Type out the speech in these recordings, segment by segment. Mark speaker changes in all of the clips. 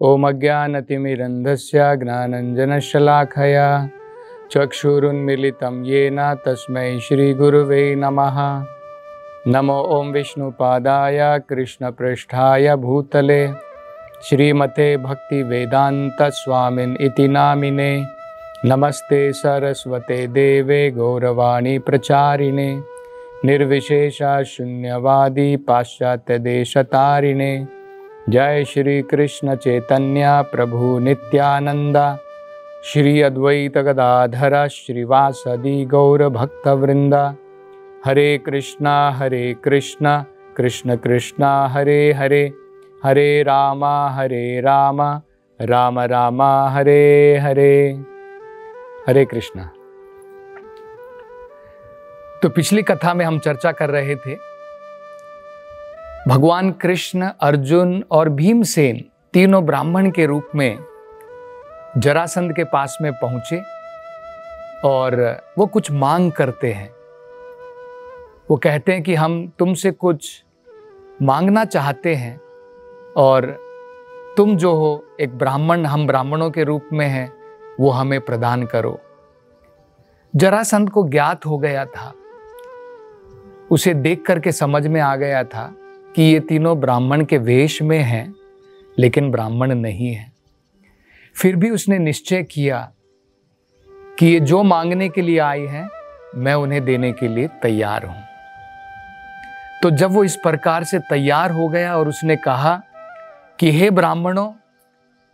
Speaker 1: ओम अज्ञानतिमिरन्धस्य ज्ञानाञ्जनशलाखया चक्षुरुन्मीलितं येन तस्मै श्रीगुरुवे नमः। नमो ओम विष्णुपादाय कृष्णपृष्ठाय भूतले श्रीमते भक्तिवेदांत स्वामिन् इति नामिने। नमस्ते सरस्वते देवे गौरवाणी प्रचारिणे निर्विशेषा शून्यवादी पाश्चात्य देशतारिणे। जय श्री कृष्ण चैतन्य प्रभु नित्यानंद श्री अद्वैत गदाधर श्रीवासदि गौर भक्तवृंद। हरे कृष्णा कृष्ण कृष्णा हरे हरे, हरे राम राम राम हरे हरे। हरे कृष्णा। तो पिछली कथा में हम चर्चा कर रहे थे भगवान कृष्ण, अर्जुन और भीमसेन तीनों ब्राह्मण के रूप में जरासंध के पास में पहुंचे और वो कुछ मांग करते हैं। वो कहते हैं कि हम तुमसे कुछ मांगना चाहते हैं और तुम जो हो एक ब्राह्मण, हम ब्राह्मणों के रूप में हैं, वो हमें प्रदान करो। जरासंध को ज्ञात हो गया था, उसे देख करके समझ में आ गया था कि ये तीनों ब्राह्मण के वेश में हैं लेकिन ब्राह्मण नहीं हैं। फिर भी उसने निश्चय किया कि ये जो मांगने के लिए आए हैं मैं उन्हें देने के लिए तैयार हूं। तो जब वो इस प्रकार से तैयार हो गया और उसने कहा कि हे ब्राह्मणों,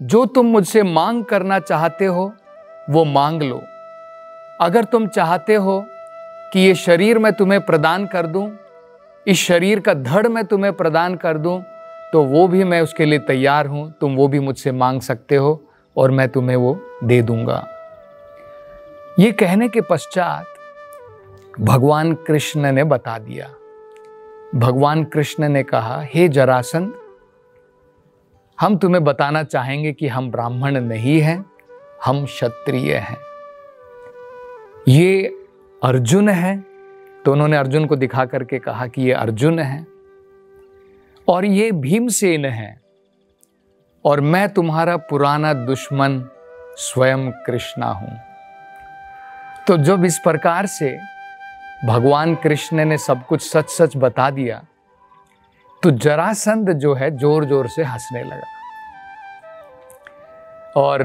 Speaker 1: जो तुम मुझसे मांग करना चाहते हो वो मांग लो। अगर तुम चाहते हो कि ये शरीर मैं तुम्हें प्रदान कर दूं, इस शरीर का धड़ मैं तुम्हें प्रदान कर दूं, तो वो भी मैं उसके लिए तैयार हूं। तुम वो भी मुझसे मांग सकते हो और मैं तुम्हें वो दे दूंगा। ये कहने के पश्चात भगवान कृष्ण ने बता दिया। भगवान कृष्ण ने कहा, हे जरासंध, हम तुम्हें बताना चाहेंगे कि हम ब्राह्मण नहीं हैं, हम क्षत्रिय हैं। ये अर्जुन है। तो उन्होंने अर्जुन को दिखा करके कहा कि ये अर्जुन है और ये भीमसेन है और मैं तुम्हारा पुराना दुश्मन स्वयं कृष्णा हूं। तो जब इस प्रकार से भगवान कृष्ण ने सब कुछ सच सच बता दिया तो जरासंध जो है जोर जोर से हंसने लगा और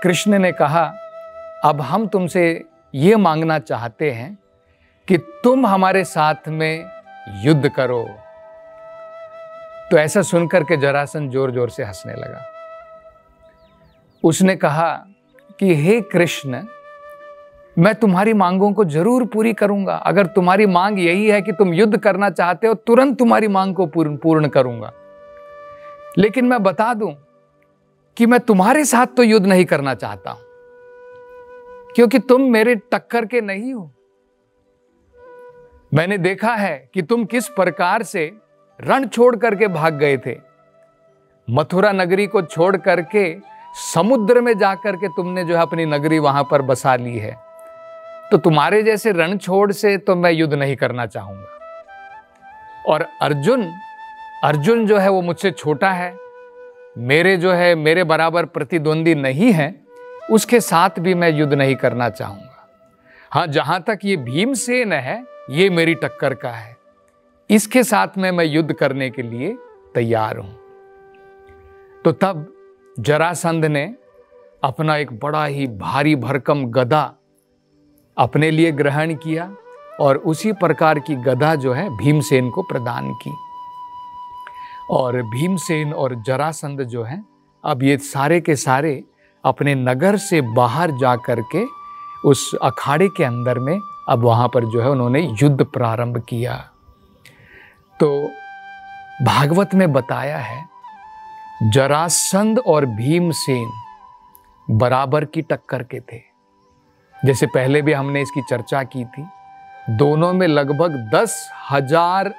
Speaker 1: कृष्ण ने कहा, अब हम तुमसे ये मांगना चाहते हैं कि तुम हमारे साथ में युद्ध करो। तो ऐसा सुनकर के जरासंध जोर जोर से हंसने लगा। उसने कहा कि हे कृष्ण, मैं तुम्हारी मांगों को जरूर पूरी करूंगा। अगर तुम्हारी मांग यही है कि तुम युद्ध करना चाहते हो, तुरंत तुम्हारी मांग को पूर्ण करूंगा। लेकिन मैं बता दूं कि मैं तुम्हारे साथ तो युद्ध नहीं करना चाहता हूं, क्योंकि तुम मेरे टक्कर के नहीं हो। मैंने देखा है कि तुम किस प्रकार से रण छोड़ करके भाग गए थे। मथुरा नगरी को छोड़ करके समुद्र में जाकर के तुमने जो है अपनी नगरी वहां पर बसा ली है। तो तुम्हारे जैसे रण छोड़ से तो मैं युद्ध नहीं करना चाहूंगा। और अर्जुन जो है वो मुझसे छोटा है, मेरे बराबर प्रतिद्वंदी नहीं है, उसके साथ भी मैं युद्ध नहीं करना चाहूंगा। हाँ, जहां तक ये भीमसेन है, ये मेरी टक्कर का है, इसके साथ में मैं युद्ध करने के लिए तैयार हूं। तो तब जरासंध ने अपना एक बड़ा ही भारी भरकम गदा अपने लिए ग्रहण किया और उसी प्रकार की गदा जो है भीमसेन को प्रदान की। और भीमसेन और जरासंध जो है अब ये सारे के सारे अपने नगर से बाहर जा करके उस अखाड़े के अंदर में अब वहां पर जो है उन्होंने युद्ध प्रारंभ किया। तो भागवत में बताया है जरासंध और भीमसेन बराबर की टक्कर के थे। जैसे पहले भी हमने इसकी चर्चा की थी, दोनों में लगभग 10,000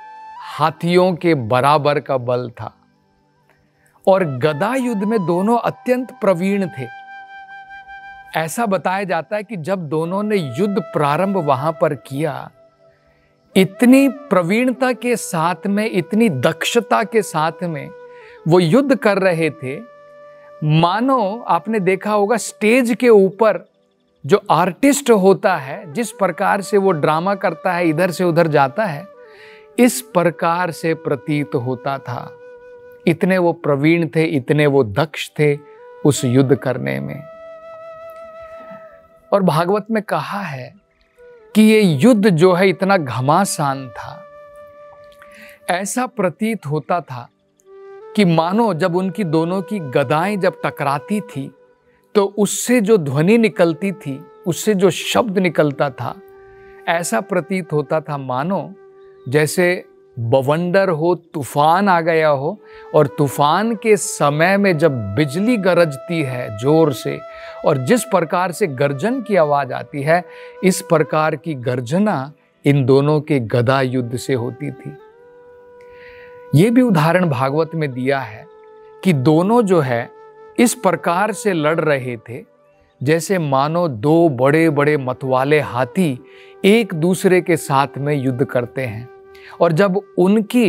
Speaker 1: हाथियों के बराबर का बल था और गदा युद्ध में दोनों अत्यंत प्रवीण थे। ऐसा बताया जाता है कि जब दोनों ने युद्ध प्रारंभ वहां पर किया, इतनी प्रवीणता के साथ में, इतनी दक्षता के साथ में वो युद्ध कर रहे थे मानो आपने देखा होगा स्टेज के ऊपर जो आर्टिस्ट होता है, जिस प्रकार से वो ड्रामा करता है, इधर से उधर जाता है, इस प्रकार से प्रतीत होता था। इतने वो प्रवीण थे, इतने वो दक्ष थे उस युद्ध करने में। और भागवत में कहा है कि ये युद्ध जो है इतना घमासान था, ऐसा प्रतीत होता था कि मानो जब उनकी दोनों की गदाएं जब टकराती थी तो उससे जो ध्वनि निकलती थी, उससे जो शब्द निकलता था, ऐसा प्रतीत होता था मानो जैसे बवंडर हो, तूफान आ गया हो, और तूफान के समय में जब बिजली गरजती है जोर से और जिस प्रकार से गर्जन की आवाज आती है, इस प्रकार की गर्जना इन दोनों के गदा युद्ध से होती थी। ये भी उदाहरण भागवत में दिया है कि दोनों जो है इस प्रकार से लड़ रहे थे जैसे मानो दो बड़े बड़े मतवाले हाथी एक दूसरे के साथ में युद्ध करते हैं। और जब उनकी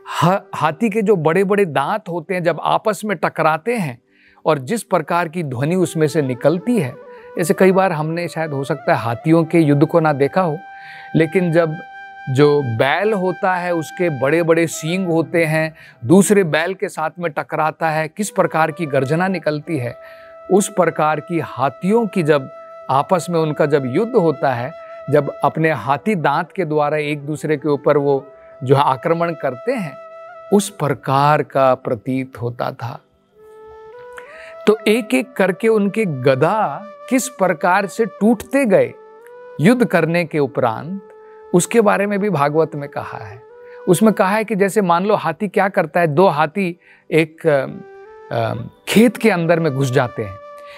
Speaker 1: हाथी के जो बड़े बड़े दांत होते हैं जब आपस में टकराते हैं और जिस प्रकार की ध्वनि उसमें से निकलती है, जैसे कई बार हमने शायद हो सकता है हाथियों के युद्ध को ना देखा हो, लेकिन जब जो बैल होता है उसके बड़े बड़े सींग होते हैं, दूसरे बैल के साथ में टकराता है, किस प्रकार की गर्जना निकलती है, उस प्रकार की हाथियों की जब आपस में उनका जब युद्ध होता है, जब अपने हाथी दांत के द्वारा एक दूसरे के ऊपर वो जो है आक्रमण करते हैं, उस प्रकार का प्रतीत होता था। तो एक एक करके उनके गदा किस प्रकार से टूटते गए युद्ध करने के उपरांत, उसके बारे में भी भागवत में कहा है। उसमें कहा है कि जैसे मान लो हाथी क्या करता है, दो हाथी एक खेत के अंदर में घुस जाते हैं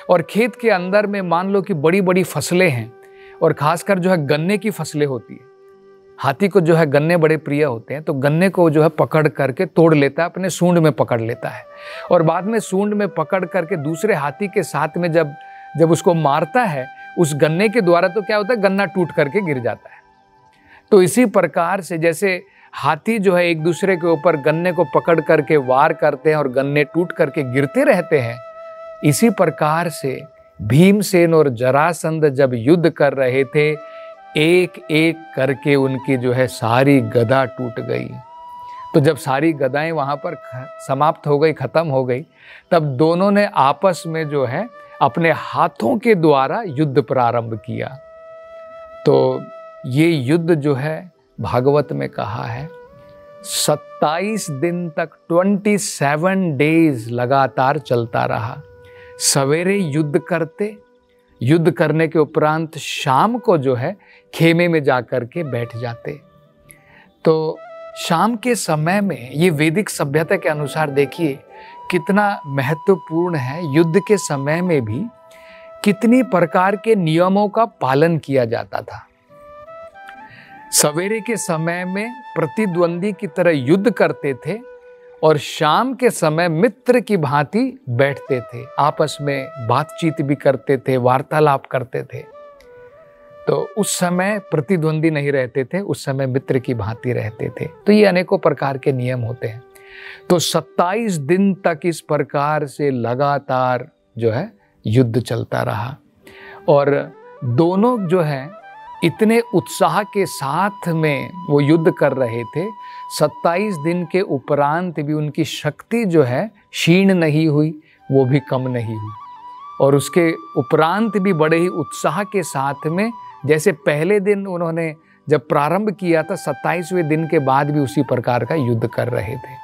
Speaker 1: और खेत के अंदर में मान लो कि बड़ी बड़ी फसलें हैं और खासकर जो है गन्ने की फसलें होती है। हाथी को जो है गन्ने बड़े प्रिय होते हैं, तो गन्ने को जो है पकड़ करके तोड़ लेता है, अपने सूंड में पकड़ लेता है और बाद में सूंड में पकड़ करके दूसरे हाथी के साथ में जब उसको मारता है, उस गन्ने के द्वारा तो क्या होता है, गन्ना टूट करके गिर जाता है। तो इसी प्रकार से जैसे हाथी जो है एक दूसरे के ऊपर गन्ने को पकड़ करके वार करते हैं और गन्ने टूट करके गिरते रहते हैं, इसी प्रकार से भीमसेन और जरासंध जब युद्ध कर रहे थे, एक एक करके उनकी जो है सारी गदा टूट गई। तो जब सारी गदाएं वहां पर समाप्त हो गई, खत्म हो गई, तब दोनों ने आपस में जो है अपने हाथों के द्वारा युद्ध प्रारंभ किया। तो ये युद्ध जो है भागवत में कहा है 27 दिन तक 27 डेज लगातार चलता रहा। सवेरे युद्ध करने के उपरांत शाम को जो है खेमे में जाकर के बैठ जाते। तो शाम के समय में ये वैदिक सभ्यता के अनुसार देखिए कितना महत्वपूर्ण है, युद्ध के समय में भी कितनी प्रकार के नियमों का पालन किया जाता था। सवेरे के समय में प्रतिद्वंदी की तरह युद्ध करते थे और शाम के समय मित्र की भांति बैठते थे, आपस में बातचीत भी करते थे, वार्तालाप करते थे। तो उस समय प्रतिद्वंदी नहीं रहते थे, उस समय मित्र की भांति रहते थे। तो ये अनेकों प्रकार के नियम होते हैं। तो 27 दिन तक इस प्रकार से लगातार जो है युद्ध चलता रहा और दोनों जो है इतने उत्साह के साथ में वो युद्ध कर रहे थे। 27 दिन के उपरांत भी उनकी शक्ति जो है क्षीण नहीं हुई, वो भी कम नहीं हुई और उसके उपरांत भी बड़े ही उत्साह के साथ में, जैसे पहले दिन उन्होंने जब प्रारंभ किया था 27वें दिन के बाद भी उसी प्रकार का युद्ध कर रहे थे।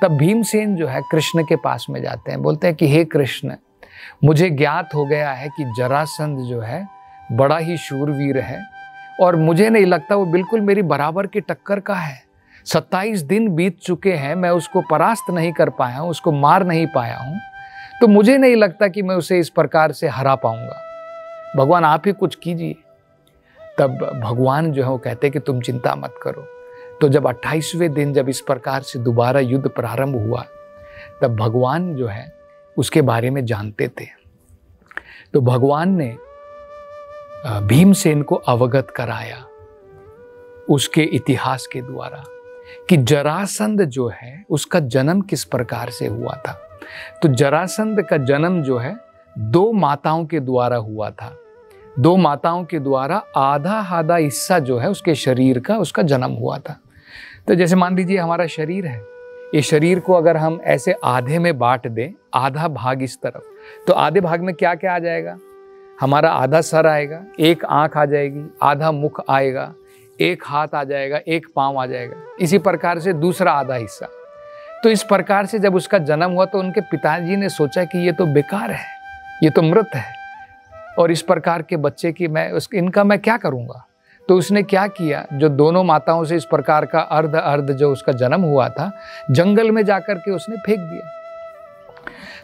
Speaker 1: तब भीमसेन जो है कृष्ण के पास में जाते हैं, बोलते हैं कि हे कृष्ण, मुझे ज्ञात हो गया है कि जरासंध जो है बड़ा ही शूरवीर है और मुझे नहीं लगता वो बिल्कुल मेरी बराबर की टक्कर का है। 27 दिन बीत चुके हैं, मैं उसको परास्त नहीं कर पाया हूँ, उसको मार नहीं पाया हूँ, तो मुझे नहीं लगता कि मैं उसे इस प्रकार से हरा पाऊंगा। भगवान आप ही कुछ कीजिए। तब भगवान जो है वो कहते कि तुम चिंता मत करो। तो जब 28वें दिन जब इस प्रकार से दोबारा युद्ध प्रारंभ हुआ, तब भगवान जो है उसके बारे में जानते थे। तो भगवान ने भीमसेन को अवगत कराया उसके इतिहास के द्वारा कि जरासंध जो है उसका जन्म किस प्रकार से हुआ था। तो जरासंध का जन्म जो है 2 माताओं के द्वारा हुआ था। 2 माताओं के द्वारा आधा आधा हिस्सा जो है उसके शरीर का, उसका जन्म हुआ था। तो जैसे मान लीजिए हमारा शरीर है, ये शरीर को अगर हम ऐसे आधे में बांट दें, आधा भाग इस तरफ, तो आधे भाग में क्या क्या आ जाएगा? हमारा आधा सर आएगा, एक आंख आ जाएगी, आधा मुख आएगा, एक हाथ आ जाएगा, एक पाँव आ जाएगा। इसी प्रकार से दूसरा आधा हिस्सा। तो इस प्रकार से जब उसका जन्म हुआ तो उनके पिताजी ने सोचा कि ये तो बेकार है, ये तो मृत है, और इस प्रकार के बच्चे की इनका मैं क्या करूँगा। तो उसने क्या किया, जो दोनों माताओं से इस प्रकार का अर्ध अर्ध जो उसका जन्म हुआ था, जंगल में जाकर के उसने फेंक दिया।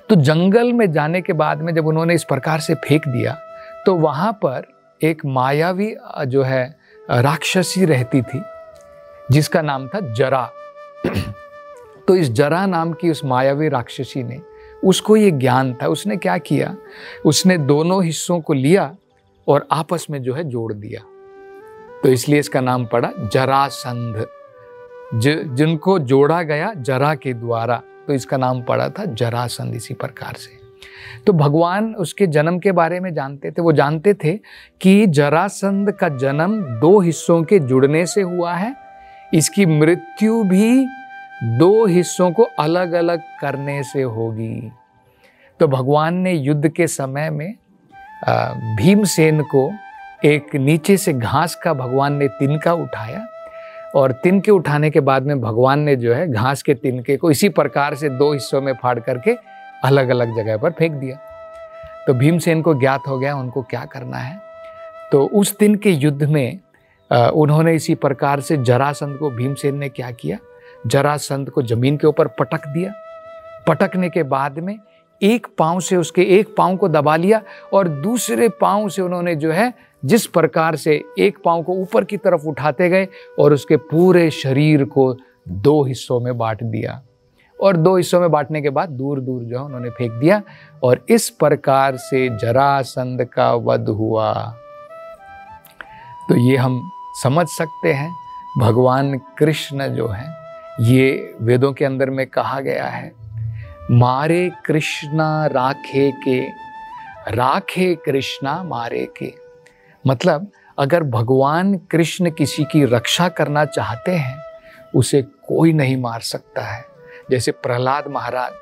Speaker 1: तो जंगल में जाने के बाद में जब उन्होंने इस प्रकार से फेंक दिया तो वहाँ पर एक मायावी जो है राक्षसी रहती थी, जिसका नाम था जरा। तो इस जरा नाम की उस मायावी राक्षसी ने, उसको ये ज्ञान था, उसने क्या किया, उसने दोनों हिस्सों को लिया और आपस में जो है जोड़ दिया। तो इसलिए इसका नाम पड़ा जरासंध, जिनको जोड़ा गया जरा के द्वारा, तो इसका नाम पड़ा था जरासंध। इसी प्रकार से तो भगवान उसके जन्म के बारे में जानते थे। वो जानते थे कि जरासंध का जन्म 2 हिस्सों के जुड़ने से हुआ है, इसकी मृत्यु भी 2 हिस्सों को अलग अलग करने से होगी। तो भगवान ने युद्ध के समय में भीमसेन को एक नीचे से घास का भगवान ने तिनका उठाया, और तिनके उठाने के बाद में भगवान ने जो है घास के तिनके को इसी प्रकार से 2 हिस्सों में फाड़ करके अलग अलग जगह पर फेंक दिया। तो भीमसेन को ज्ञात हो गया उनको क्या करना है। तो उस दिन के युद्ध में उन्होंने इसी प्रकार से जरासंध को, भीमसेन ने क्या किया, जरासंध को जमीन के ऊपर पटक दिया। पटकने के बाद में एक पांव से उसके एक पांव को दबा लिया, और दूसरे पांव से उन्होंने जो है जिस प्रकार से एक पांव को ऊपर की तरफ उठाते गए और उसके पूरे शरीर को 2 हिस्सों में बांट दिया, और 2 हिस्सों में बांटने के बाद दूर दूर जो है उन्होंने फेंक दिया, और इस प्रकार से जरासंध का वध हुआ। तो ये हम समझ सकते हैं भगवान कृष्ण जो है, ये वेदों के अंदर में कहा गया है, मारे कृष्णा राखे के, राखे कृष्णा मारे के। मतलब अगर भगवान कृष्ण किसी की रक्षा करना चाहते हैं, उसे कोई नहीं मार सकता है। जैसे प्रहलाद महाराज,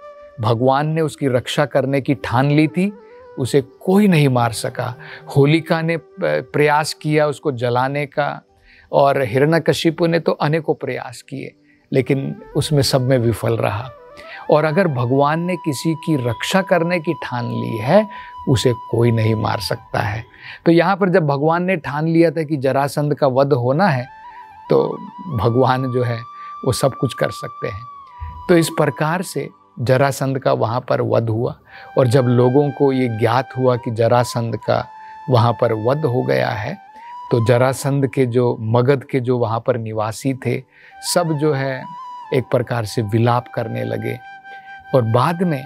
Speaker 1: भगवान ने उसकी रक्षा करने की ठान ली थी, उसे कोई नहीं मार सका। होलिका ने प्रयास किया उसको जलाने का, और हिरण्यकशिपु ने तो अनेकों प्रयास किए, लेकिन उसमें सब में विफल रहा। और अगर भगवान ने किसी की रक्षा करने की ठान ली है, उसे कोई नहीं मार सकता है। तो यहाँ पर जब भगवान ने ठान लिया था कि जरासंध का वध होना है, तो भगवान जो है वो सब कुछ कर सकते हैं। तो इस प्रकार से जरासंध का वहाँ पर वध हुआ, और जब लोगों को ये ज्ञात हुआ कि जरासंध का वहाँ पर वध हो गया है, तो जरासंध के जो मगध के जो वहाँ पर निवासी थे, सब जो है एक प्रकार से विलाप करने लगे। और बाद में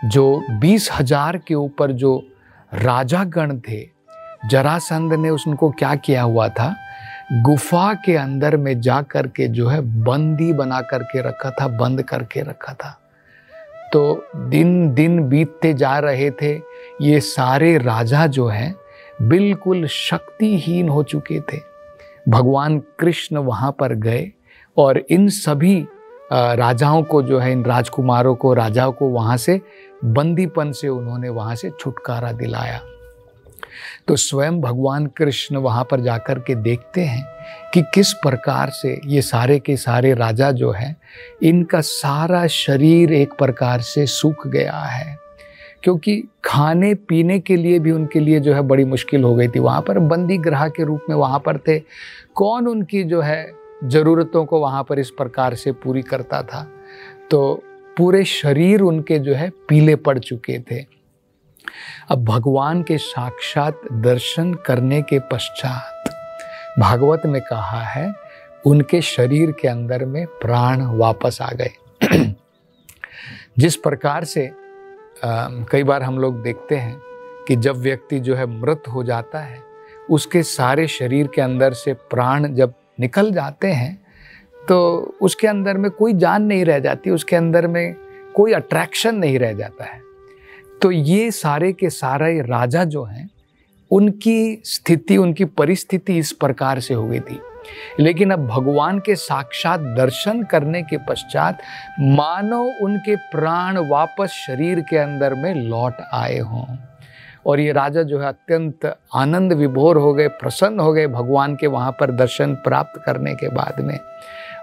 Speaker 1: जो 20,000 के ऊपर जो राजागण थे, जरासंध ने उनको क्या किया हुआ था, गुफा के अंदर में जा कर के जो है बंदी बना करके रखा था, बंद करके रखा था। तो दिन दिन बीतते जा रहे थे, ये सारे राजा जो हैं बिल्कुल शक्तिहीन हो चुके थे। भगवान कृष्ण वहाँ पर गए और इन सभी राजाओं को जो है, इन राजकुमारों को, राजाओं को वहाँ से बंदीपन से उन्होंने वहाँ से छुटकारा दिलाया। तो स्वयं भगवान कृष्ण वहाँ पर जाकर के देखते हैं कि किस प्रकार से ये सारे के सारे राजा जो हैं, इनका सारा शरीर एक प्रकार से सूख गया है, क्योंकि खाने पीने के लिए भी उनके लिए जो है बड़ी मुश्किल हो गई थी। वहाँ पर बंदी गृह के रूप में वहाँ पर थे, कौन उनकी जो है ज़रूरतों को वहाँ पर इस प्रकार से पूरी करता था। तो पूरे शरीर उनके जो है पीले पड़ चुके थे। अब भगवान के साक्षात दर्शन करने के पश्चात भागवत में कहा है, उनके शरीर के अंदर में प्राण वापस आ गए। जिस प्रकार से कई बार हम लोग देखते हैं कि जब व्यक्ति जो है मृत हो जाता है, उसके सारे शरीर के अंदर से प्राण जब निकल जाते हैं, तो उसके अंदर में कोई जान नहीं रह जाती, उसके अंदर में कोई अट्रैक्शन नहीं रह जाता है। तो ये सारे के सारे राजा जो हैं, उनकी स्थिति, उनकी परिस्थिति इस प्रकार से हो गई थी। लेकिन अब भगवान के साक्षात दर्शन करने के पश्चात मानो उनके प्राण वापस शरीर के अंदर में लौट आए हों। और ये राजा जो है अत्यंत आनंद विभोर हो गए, प्रसन्न हो गए भगवान के वहाँ पर दर्शन प्राप्त करने के बाद में।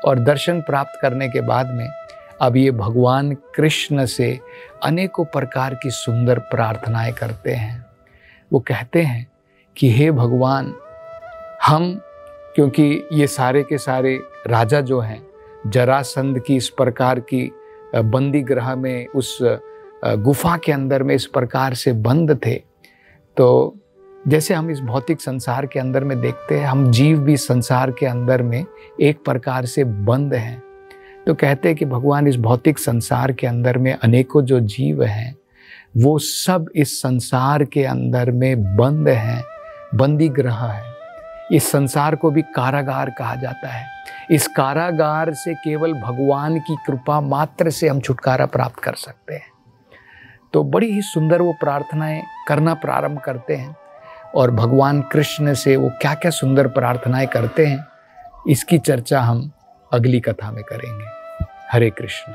Speaker 1: और दर्शन प्राप्त करने के बाद में अब ये भगवान कृष्ण से अनेकों प्रकार की सुंदर प्रार्थनाएं करते हैं। वो कहते हैं कि हे भगवान, हम, क्योंकि ये सारे के सारे राजा जो हैं जरासंध की इस प्रकार की बंदी गृह में, उस गुफा के अंदर में इस प्रकार से बंद थे। तो जैसे हम इस भौतिक संसार के अंदर में देखते हैं, हम जीव भी संसार के अंदर में एक प्रकार से बंद हैं। तो कहते हैं कि भगवान, इस भौतिक संसार के अंदर में अनेकों जो जीव हैं, वो सब इस संसार के अंदर में बंद हैं, बंदी गृह है। इस संसार को भी कारागार कहा जाता है। इस कारागार से केवल भगवान की कृपा मात्र से हम छुटकारा प्राप्त कर सकते हैं। तो बड़ी ही सुंदर वो प्रार्थनाएं करना प्रारंभ करते हैं। और भगवान कृष्ण से वो क्या क्या सुंदर प्रार्थनाएं करते हैं, इसकी चर्चा हम अगली कथा में करेंगे। हरे कृष्ण।